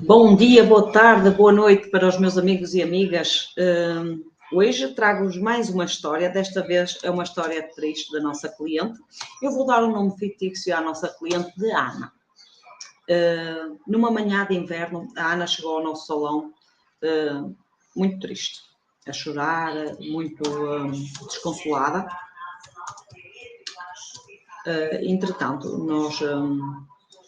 Bom dia, boa tarde, boa noite para os meus amigos e amigas. Hoje trago-vos mais uma história, desta vez é uma história triste da nossa cliente. Eu vou dar um nome fictício à nossa cliente de Ana. Numa manhã de inverno, a Ana chegou ao nosso salão muito triste, a chorar, muito desconsolada. Entretanto, nós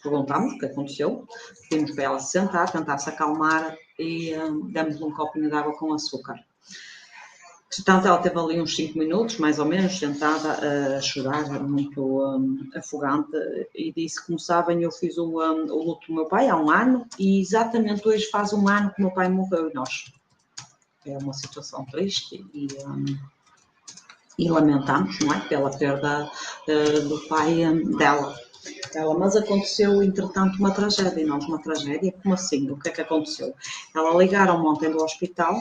perguntámos o que aconteceu, pedimos para ela se sentar, tentar se acalmar e demos-lhe um copinho de água com açúcar. Entretanto, ela teve ali uns 5 minutos, mais ou menos, sentada a chorar, muito afogante, e disse: como sabem, eu fiz o luto do meu pai há um ano, e exatamente hoje faz um ano que o meu pai morreu, e nós. É uma situação triste e lamentamos, não é, pela perda do pai dela. Mas aconteceu, entretanto, uma tragédia. E nós, uma tragédia? Como assim? O que é que aconteceu? Ela ligaram ontem do hospital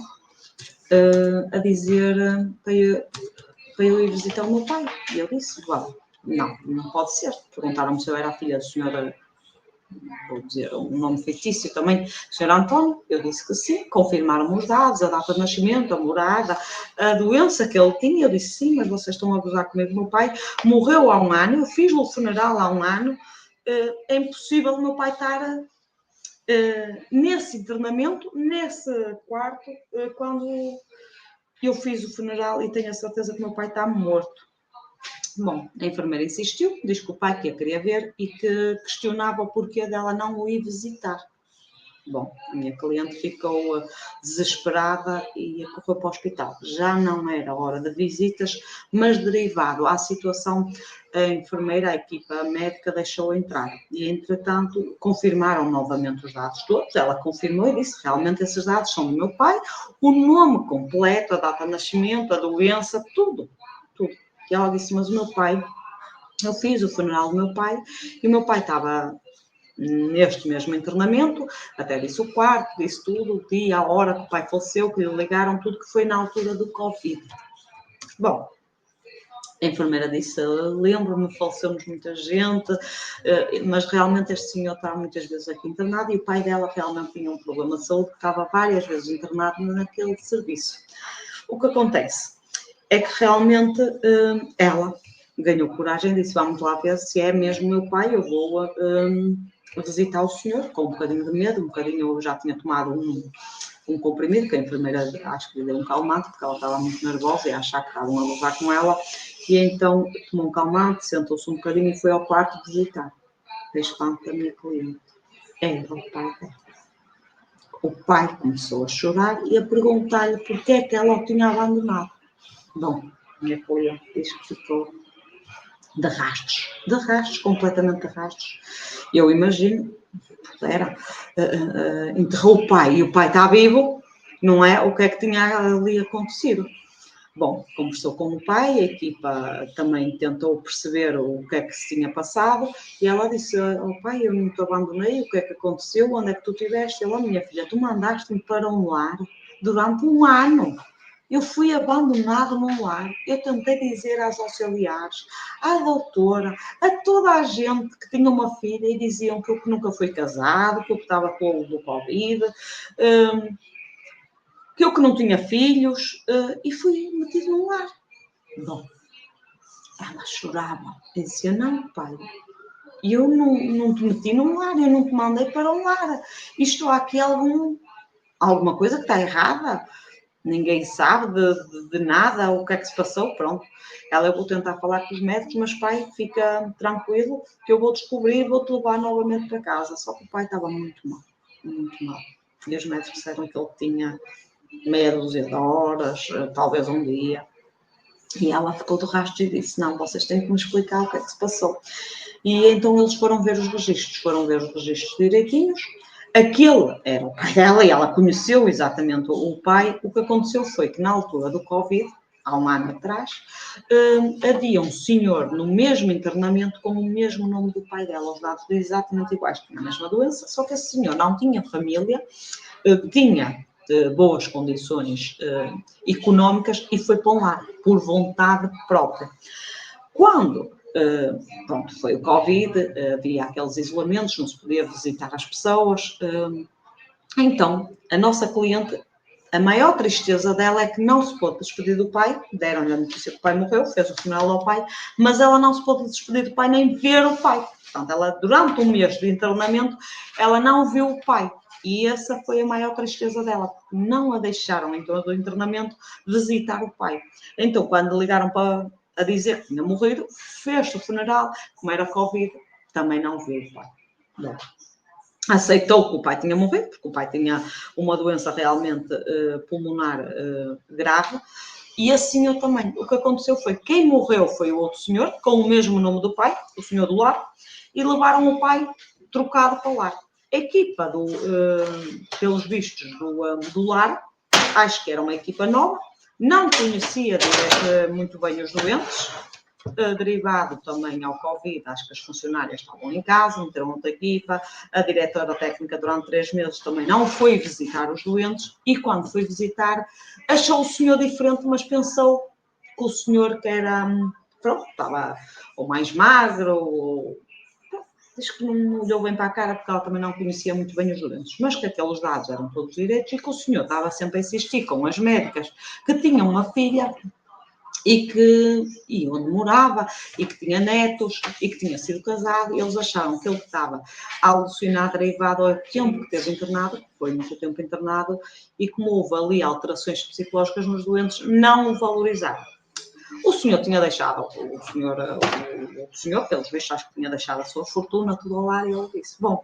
a dizer para eu ir visitar o meu pai. E eu disse: não pode ser. Perguntaram-me se eu era a filha do senhor, vou dizer um nome fictício também, Sr. António. Eu disse que sim. Confirmaram-me os dados, a data de nascimento, a morada, a doença que ele tinha. Eu disse: sim, mas vocês estão a abusar comigo. Meu pai morreu há um ano, eu fiz-lhe o funeral há um ano. É impossível o meu pai estar nesse internamento, nesse quarto, quando eu fiz o funeral, e tenho a certeza que o meu pai está morto. Bom, a enfermeira insistiu, disse que o pai que a queria ver e que questionava o porquê dela não o ir visitar. Bom, a minha cliente ficou desesperada e correu para o hospital. Já não era hora de visitas, mas derivado à situação, a enfermeira, a equipa médica deixou entrar. E, entretanto, confirmaram novamente os dados todos. Ela confirmou e disse: realmente esses dados são do meu pai, o nome completo, a data de nascimento, a doença, tudo. E ela disse: mas o meu pai, eu fiz o funeral do meu pai e o meu pai estava neste mesmo internamento, até disse o quarto, disse tudo, o dia, a hora que o pai faleceu, que lhe ligaram, tudo, que foi na altura do Covid. Bom, a enfermeira disse: lembro-me, faleceu-nos muita gente, mas realmente este senhor está muitas vezes aqui internado, e o pai dela realmente tinha um problema de saúde, que estava várias vezes internado naquele serviço. O que acontece é que realmente ela ganhou coragem e disse: vamos lá ver se é mesmo meu pai, eu vou visitar o senhor, com um bocadinho de medo, eu já tinha tomado um comprimido, que a enfermeira acho que lhe deu um calmante, porque ela estava muito nervosa e a achar que estavam a levar com ela, e então tomou um calmante, sentou-se um bocadinho e foi ao quarto visitar. O espanto da minha cliente era o pai dela. O pai começou a chorar e a perguntar-lhe porque é que ela o tinha abandonado. Bom, minha cliente diz que ficou de rastros, completamente de rastros. Eu imagino, enterrou o pai e o pai está vivo, não é? O que é que tinha ali acontecido? Bom, conversou com o pai, a equipa também tentou perceber o que é que se tinha passado, e ela disse: oh pai, eu não te abandonei, o que é que aconteceu, onde é que tu estiveste? Ela: minha filha, tu mandaste-me para um lar durante um ano. Eu fui abandonado num lar. Eu tentei dizer às auxiliares, à doutora, a toda a gente que tinha uma filha, e diziam que eu nunca fui casado, que eu estava com o Covid, que eu que não tinha filhos, e fui metido num lar. Bom, ela chorava, dizia: não, pai, eu não te meti num lar, eu não te mandei para um lar. Isto há aqui alguma coisa que está errada. Ninguém sabe de nada, o que é que se passou, pronto. Ela: eu vou tentar falar com os médicos, mas pai, fica tranquilo, que eu vou descobrir e vou-te levar novamente para casa. Só que o pai estava muito mal, muito mal. E os médicos disseram que ele tinha meia dúzia de horas, talvez um dia. E ela ficou de rastros e disse: não, vocês têm que me explicar o que é que se passou. E então eles foram ver os registros direitinhos. Aquele era o pai dela e ela conheceu exatamente o pai. O que aconteceu foi que na altura do Covid, há um ano atrás, havia um senhor no mesmo internamento com o mesmo nome do pai dela, os dados exatamente iguais, tinha a mesma doença, só que esse senhor não tinha família, tinha boas condições económicas e foi para um lar, por vontade própria. Quando foi o Covid, havia aqueles isolamentos, não se podia visitar as pessoas, Então, a nossa cliente, a maior tristeza dela é que não se pôde despedir do pai, deram-lhe a notícia que o pai morreu, fez o funeral ao pai, mas ela não se pôde despedir do pai nem ver o pai. Portanto, ela, durante um mês de internamento, ela não viu o pai. E essa foi a maior tristeza dela, porque não a deixaram, em todo o internamento, visitar o pai. Então, quando ligaram para a dizer que tinha morrido, fez o funeral, como era Covid, também não viu o pai. Bom, aceitou que o pai tinha morrido, porque o pai tinha uma doença realmente pulmonar grave, e assim eu também. O que aconteceu foi que quem morreu foi o outro senhor, com o mesmo nome do pai, o senhor do lar, e levaram o pai trocado para o lar. A equipa, pelos vistos, do lar, acho que era uma equipa nova, não conhecia muito bem os doentes, derivado também ao Covid, acho que as funcionárias estavam em casa, meteram outra equipa, a diretora técnica durante 3 meses também não foi visitar os doentes, e quando foi visitar, achou o senhor diferente, mas pensou que o senhor que era, pronto, estava ou mais magro, ou diz que não olhou bem para a cara porque ela também não conhecia muito bem os doentes, mas que aqueles dados eram todos direitos e que o senhor estava sempre a insistir com as médicas que tinham uma filha e onde morava, e que tinha netos, e que tinha sido casado, e eles acharam que ele estava alucinado, derivado ao tempo que teve internado, que foi muito tempo internado, e como houve ali alterações psicológicas nos doentes, não o valorizaram. O senhor tinha deixado, o senhor, pelos vistos, acho que tinha deixado a sua fortuna tudo ao ar, e ele disse, bom,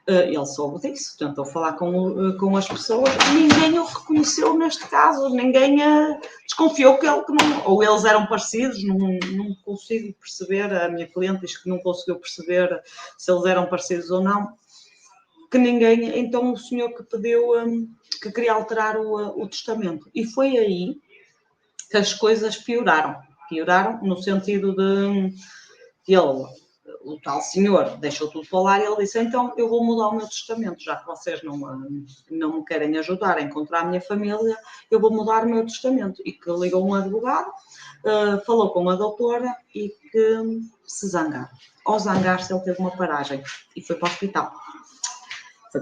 ele soube disso, tentou falar com as pessoas, ninguém o reconheceu neste caso, ninguém desconfiou que não, ou eles eram parecidos, não consigo perceber, a minha cliente diz que não conseguiu perceber se eles eram parecidos ou não, que ninguém, então o senhor que pediu, que queria alterar o testamento, e foi aí que as coisas pioraram no sentido de ele, o tal senhor, deixou tudo para lá e ele disse, então eu vou mudar o meu testamento, já que vocês não me querem ajudar a encontrar a minha família, eu vou mudar o meu testamento. E que ligou um advogado, falou com a doutora e que se zangaram. Ao zangar-se ele teve uma paragem e foi para o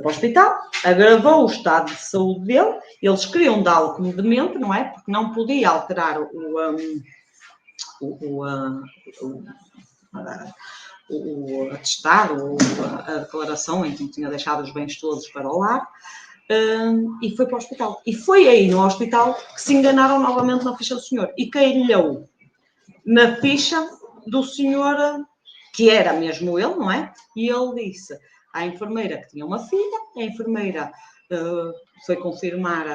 hospital. Agravou o estado de saúde dele, eles queriam dá-lo como demente, não é? Porque não podia alterar o atestado, a declaração em que tinha deixado os bens todos para o lar, e foi para o hospital. E foi aí no hospital que se enganaram novamente na ficha do senhor e calhou na ficha do senhor, que era mesmo ele, não é? E ele disse à enfermeira que tinha uma filha, a enfermeira foi confirmar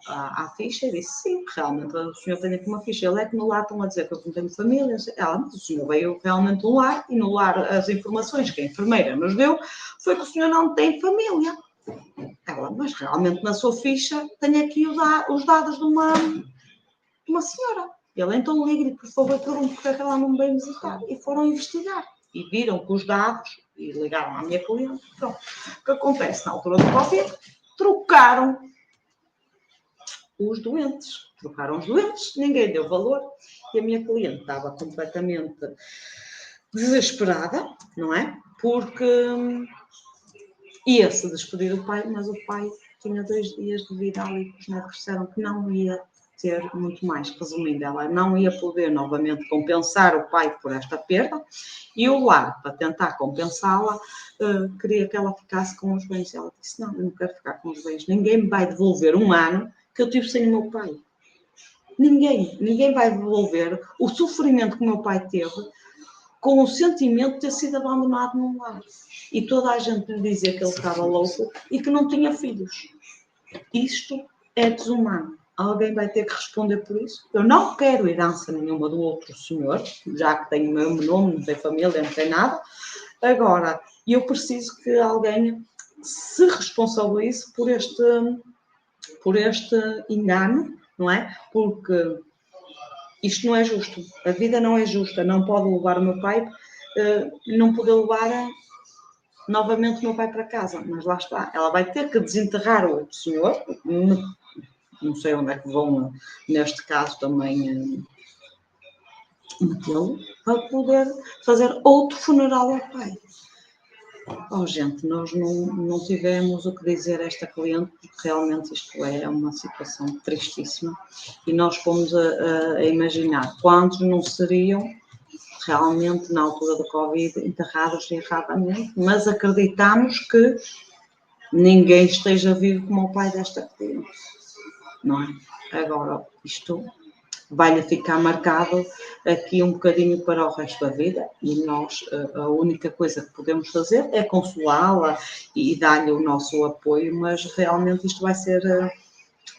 a ficha e disse, sim, realmente o senhor tem aqui uma ficha. Ele é que no lar estão a dizer que eu não tenho família. Mas o senhor veio realmente do lar e no lar as informações que a enfermeira nos deu foi que o senhor não tem família. Ela, mas realmente na sua ficha tem aqui os dados de uma senhora. Ele, então ligue-lhe, por favor, pergunte porque é que ela não veio visitar. E foram investigar. E viram que os dados, e ligaram à minha cliente, pronto. O que acontece na altura do Covid? Trocaram os doentes, ninguém deu valor, e a minha cliente estava completamente desesperada, não é? Porque ia-se despedir do pai, mas o pai tinha 2 dias de vida ali, que os médicos disseram que não ia ter muito mais. Resumindo, ela não ia poder novamente compensar o pai por esta perda, e o lar, para tentar compensá-la, queria que ela ficasse com os bens. Ela disse, não, eu não quero ficar com os bens, ninguém me vai devolver um ano que eu tive sem o meu pai. Ninguém vai devolver o sofrimento que o meu pai teve com o sentimento de ter sido abandonado num lar. E toda a gente lhe dizia que ele estava louco e que não tinha filhos. Isto é desumano. Alguém vai ter que responder por isso. Eu não quero herança nenhuma do outro senhor, já que tenho o meu nome, não tem família, não tem nada. Agora, eu preciso que alguém se responsabilize por este engano, não é? Porque isto não é justo. A vida não é justa. Não pode levar o meu pai, não poder levar novamente o meu pai para casa. Mas lá está. Ela vai ter que desenterrar o outro senhor. Não sei onde é que vão, neste caso, também metê-lo, para poder fazer outro funeral ao pai. Oh, gente, nós não tivemos o que dizer a esta cliente, porque realmente isto é uma situação tristíssima e nós fomos a imaginar quantos não seriam realmente na altura do Covid enterrados erradamente, mas acreditamos que ninguém esteja vivo como o pai desta cliente, não é? Agora, isto vai-lhe ficar marcado aqui um bocadinho para o resto da vida e nós, a única coisa que podemos fazer é consolá-la e dar-lhe o nosso apoio, mas realmente isto vai ser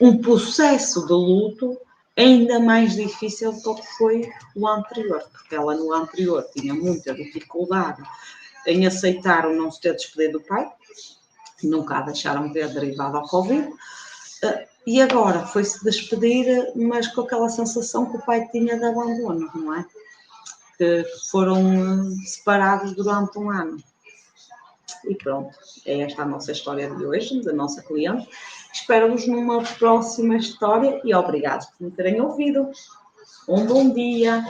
um processo de luto ainda mais difícil do que foi o anterior, porque ela no anterior tinha muita dificuldade em aceitar o não se ter despedido do pai, nunca a deixaram ver derivado ao Covid, e agora foi-se despedir, mas com aquela sensação que o pai tinha de abandono, não é? Que foram separados durante um ano. E pronto, é esta a nossa história de hoje, da nossa cliente. Espero-vos numa próxima história e obrigado por me terem ouvido. Um bom dia!